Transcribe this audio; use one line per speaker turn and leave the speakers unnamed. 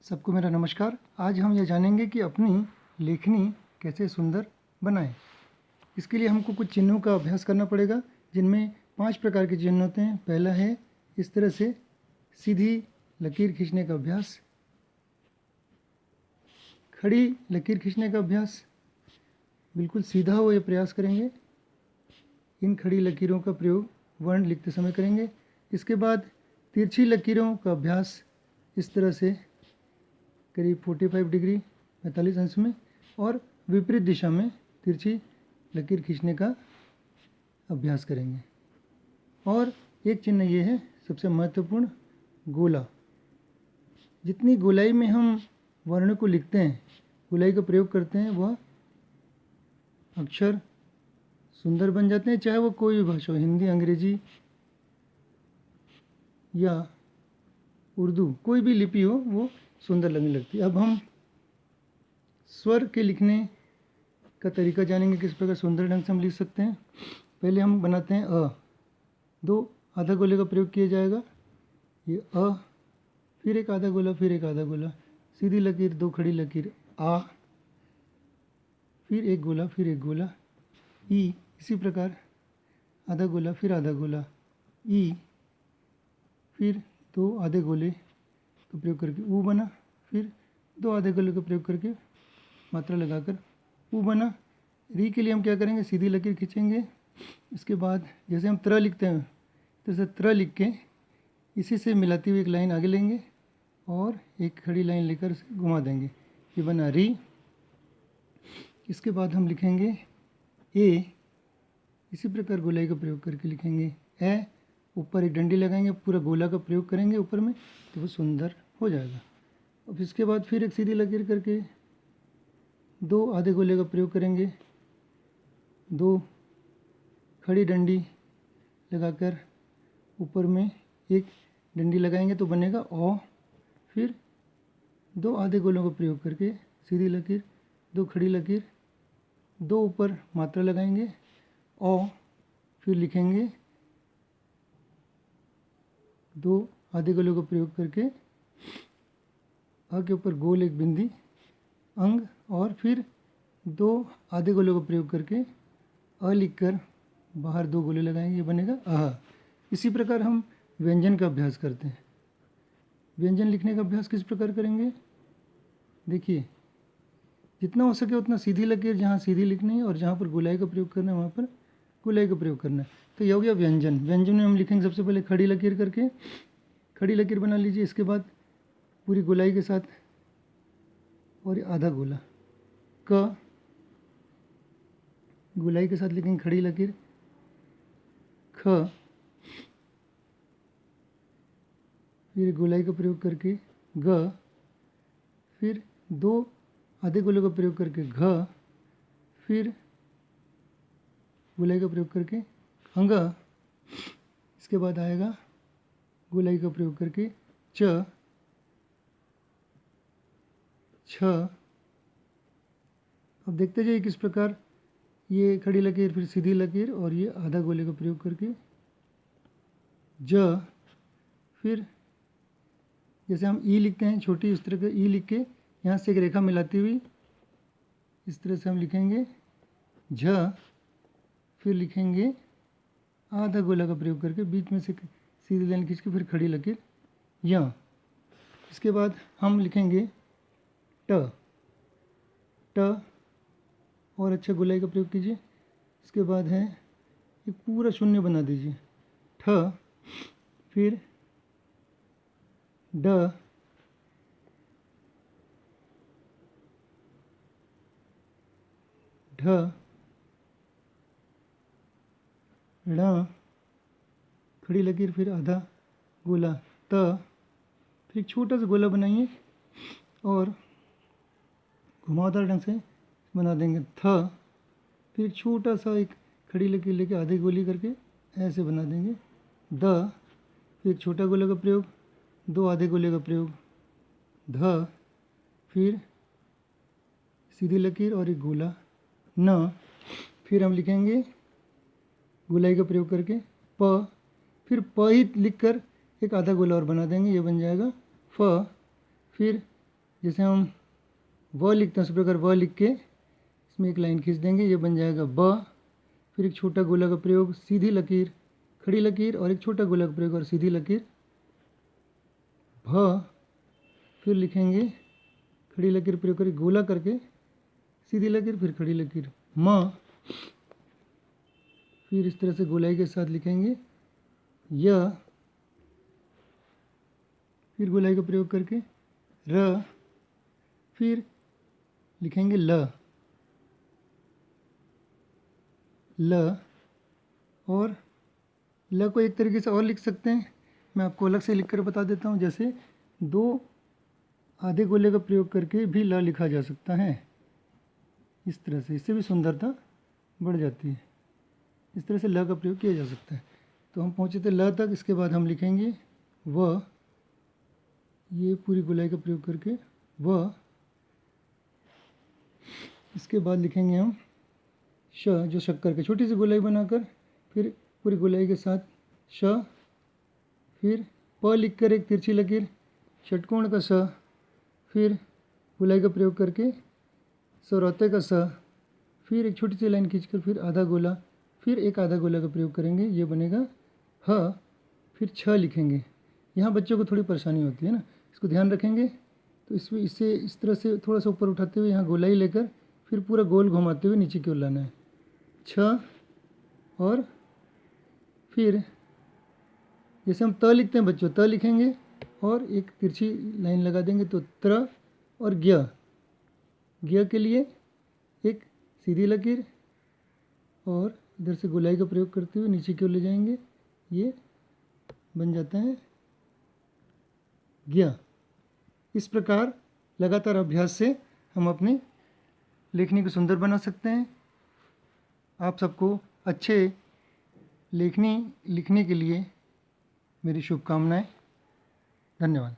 सबको मेरा नमस्कार। आज हम यह जानेंगे कि अपनी लेखनी कैसे सुंदर बनाएं। इसके लिए हमको कुछ चिन्हों का अभ्यास करना पड़ेगा, जिनमें 5 प्रकार के चिन्ह होते हैं। पहला है इस तरह से सीधी लकीर खींचने का अभ्यास, खड़ी लकीर खींचने का अभ्यास, बिल्कुल सीधा हो यह प्रयास करेंगे। इन खड़ी लकीरों का प्रयोग वर्ण लिखते समय करेंगे। इसके बाद तिरछी लकीरों का अभ्यास इस तरह से करीब 45 डिग्री 45 अंश में और विपरीत दिशा में तिरछी लकीर खींचने का अभ्यास करेंगे। और एक चिन्ह ये है सबसे महत्वपूर्ण, गोला। जितनी गोलाई में हम वर्ण को लिखते हैं, गोलाई का प्रयोग करते हैं, वह अक्षर सुंदर बन जाते हैं, चाहे वो कोई भी भाषा हो, हिंदी, अंग्रेजी या उर्दू, कोई भी लिपि हो वो सुंदर लगने लगती है। अब हम स्वर के लिखने का तरीका जानेंगे, किस प्रकार सुंदर ढंग से हम लिख सकते हैं। पहले हम बनाते हैं अ, 2 आधा गोले का प्रयोग किया जाएगा। ये अ, फिर एक आधा गोला, फिर एक आधा गोला, सीधी लकीर, 2 खड़ी लकीर, आ, फिर एक गोला, फिर एक गोला, ई। इसी प्रकार आधा गोला, फिर आधा गोला, ई, फिर 2 आधे गोले का प्रयोग करके ऊ बना, फिर 2 आधे गोले का प्रयोग करके मात्रा लगाकर ऊ बना। री के लिए हम क्या करेंगे, सीधी लकीर खींचेंगे। इसके बाद जैसे हम त्र लिखते हैं, जैसे त्र लिख के इसी से मिलाती हुई एक लाइन आगे लेंगे और एक खड़ी लाइन लेकर घुमा देंगे, ये बना री। इसके बाद हम लिखेंगे ए, इसी प्रकार गोलाई का प्रयोग करके लिखेंगे ए। ऊपर एक डंडी लगाएंगे, पूरा गोला का प्रयोग करेंगे ऊपर में, तो वो सुंदर हो जाएगा। अब इसके बाद फिर एक सीधी लकीर करके 2 आधे गोले का प्रयोग करेंगे, 2 खड़ी डंडी लगाकर ऊपर में एक डंडी लगाएंगे तो बनेगा औ। फिर 2 आधे गोलों का प्रयोग करके सीधी लकीर, 2 खड़ी लकीर, 2 ऊपर मात्रा लगाएंगे औ। फिर लिखेंगे 2 आधे गोलों का प्रयोग करके अ के ऊपर गोल एक बिंदी अंग, और फिर 2 आधे गोलों का प्रयोग करके अ लिखकर बाहर 2 गोले लगाएंगे, ये बनेगा अह। इसी प्रकार हम व्यंजन का अभ्यास करते हैं। व्यंजन लिखने का अभ्यास किस प्रकार करेंगे, देखिए, जितना हो सके उतना सीधी लकीर जहाँ सीधी लिखनी है और जहाँ पर गोलाई का प्रयोग करना है वहाँ पर गोलाई का प्रयोग करना है। तो यह हो गया व्यंजन। व्यंजन में हम लिखेंगे सबसे पहले खड़ी लकीर करके, खड़ी लकीर बना लीजिए। इसके बाद पूरी गोलाई के साथ और आधा गोला, क, गोलाई के साथ लिखेंगे खड़ी लकीर, ख, फिर गोलाई का प्रयोग करके ग, फिर 2 आधे गोले का प्रयोग करके घ, फिर गोलाई का प्रयोग करके अंग। इसके बाद आएगा गोलाई का प्रयोग करके च, छ। अब देखते जाइए किस प्रकार ये खड़ी लकीर, फिर सीधी लकीर और ये आधा गोले का प्रयोग करके ज। फिर जैसे हम ई लिखते हैं छोटी, इस तरह का ई लिख के यहाँ से एक रेखा मिलाती हुई इस तरह से हम लिखेंगे झ। फिर लिखेंगे आधा गोला का प्रयोग करके बीच में से सीधी लाइन खींच के फिर खड़ी लकीर य। इसके बाद हम लिखेंगे ट, ट, और अच्छा गोलाई का प्रयोग कीजिए। इसके बाद है एक पूरा शून्य बना दीजिए, ठ, फिर ड, ढ, ण, खड़ी लकीर, फिर आधा गोला त, फिर एक छोटा सा गोला बनाइए और घुमावदार ढंग से बना देंगे थ। फिर छोटा सा एक खड़ी लकीर लेके आधे गोली करके ऐसे बना देंगे द। फिर छोटा गोले का प्रयोग, 2 आधे गोले का प्रयोग ध, फिर सीधी लकीर और एक गोला न। फिर हम लिखेंगे गोलाई का प्रयोग करके प, फिर प ही लिखकर एक आधा गोला और बना देंगे, ये बन जाएगा फ। फिर जैसे हम व लिखते हैं उस प्रकार व लिख के इसमें एक लाइन खींच देंगे, ये बन जाएगा ब। फिर एक छोटा गोला का प्रयोग, सीधी लकीर, खड़ी लकीर और एक छोटा गोला का प्रयोग और सीधी लकीर भ। फिर लिखेंगे खड़ी लकीर प्रयोग करके गोला करके सीधी लकीर, फिर खड़ी लकीर म। फिर इस तरह से गोलाई के साथ लिखेंगे य। फिर गोलाई का प्रयोग करके र। फिर लिखेंगे ल और ल को एक तरीके से और लिख सकते हैं, मैं आपको अलग से लिख कर बता देता हूँ। जैसे 2 आधे गोले का प्रयोग करके भी ल लिखा जा सकता है, इस तरह से, इससे भी सुंदरता बढ़ जाती है। इस तरह से ल का प्रयोग किया जा सकता है। तो हम पहुँचे थे ल तक, इसके बाद हम लिखेंगे व, ये पूरी गोलाई का प्रयोग करके व। इसके बाद लिखेंगे हम श, जो शक्कर के छोटी सी गोलाई बनाकर, फिर पूरी गोलाई के साथ श। फिर प लिखकर एक तिरछी लकीर, षटकोण का स। फिर गोलाई का प्रयोग करके सौरौते का स। फिर एक छोटी सी लाइन खींचकर फिर आधा गोला, फिर एक आधा गोला का प्रयोग करेंगे, ये बनेगा ह। फिर छ लिखेंगे। यहाँ बच्चों को थोड़ी परेशानी होती है ना, इसको ध्यान रखेंगे। तो इससे इस तरह से थोड़ा सा ऊपर उठाते हुए यहाँ गोलाई लेकर फिर पूरा गोल घुमाते हुए नीचे की ओर लाना है, छ। और फिर जैसे हम त लिखते हैं बच्चों, त लिखेंगे और एक तिरछी लाइन लगा देंगे, तो त्र और ज्ञ। ज्ञ के लिए एक सीधी लकीर और इधर से गोलाई का प्रयोग करते हुए नीचे की ओर ले जाएंगे, ये बन जाता है ज्ञ। इस प्रकार लगातार अभ्यास से हम अपने लेखनी को सुंदर बना सकते हैं। आप सबको अच्छे लेखनी लिखने के लिए मेरी शुभकामनाएं। धन्यवाद।